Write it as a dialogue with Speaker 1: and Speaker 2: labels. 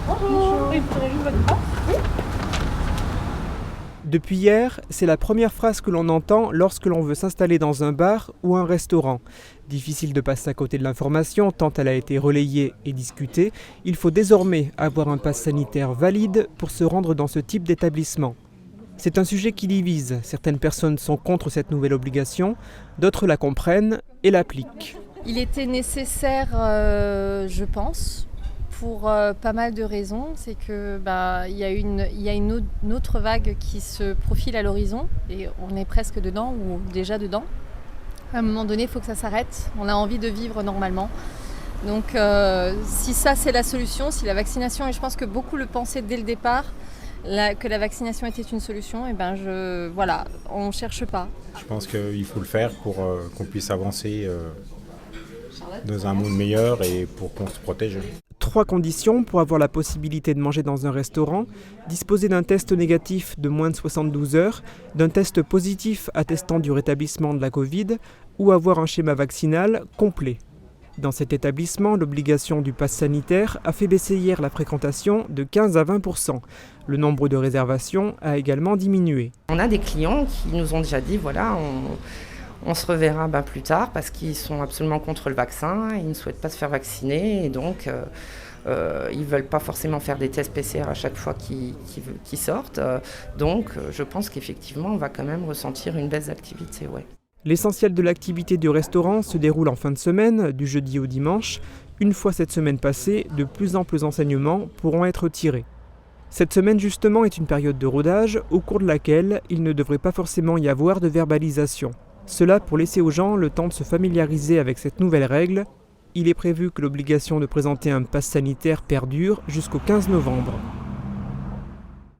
Speaker 1: Bonjour. Et vous aurez juste votre passe?
Speaker 2: Depuis hier, c'est la première phrase que l'on entend lorsque l'on veut s'installer dans un bar ou un restaurant. Difficile de passer à côté de l'information tant elle a été relayée et discutée. Il faut désormais avoir un pass sanitaire valide pour se rendre dans ce type d'établissement. C'est un sujet qui divise. Certaines personnes sont contre cette nouvelle obligation, d'autres la comprennent et l'appliquent.
Speaker 3: Il était nécessaire, je pense, pour pas mal de raisons. C'est que il y a une autre vague qui se profile à l'horizon et on est presque dedans ou déjà dedans. À un moment donné, il faut que ça s'arrête. On a envie de vivre normalement. Donc si ça c'est la solution, si la vaccination, et je pense que beaucoup le pensaient dès le départ, que la vaccination était une solution, et on ne cherche pas.
Speaker 4: Je pense qu'il faut le faire pour qu'on puisse avancer dans un monde meilleur et pour qu'on se protège.
Speaker 2: 3 conditions pour avoir la possibilité de manger dans un restaurant: disposer d'un test négatif de moins de 72 heures, d'un test positif attestant du rétablissement de la Covid ou avoir un schéma vaccinal complet. Dans cet établissement, l'obligation du pass sanitaire a fait baisser hier la fréquentation de 15 à 20%. Le nombre de réservations a également diminué.
Speaker 5: On a des clients qui nous ont déjà dit voilà, on se reverra plus tard parce qu'ils sont absolument contre le vaccin, ils ne souhaitent pas se faire vacciner et donc ils ne veulent pas forcément faire des tests PCR à chaque fois qu'ils sortent. Donc je pense qu'effectivement on va quand même ressentir une baisse d'activité. Ouais.
Speaker 2: L'essentiel de l'activité du restaurant se déroule en fin de semaine, du jeudi au dimanche. Une fois cette semaine passée, de plus amples enseignements pourront être tirés. Cette semaine justement est une période de rodage au cours de laquelle il ne devrait pas forcément y avoir de verbalisation. Cela pour laisser aux gens le temps de se familiariser avec cette nouvelle règle. Il est prévu que l'obligation de présenter un pass sanitaire perdure jusqu'au 15 novembre.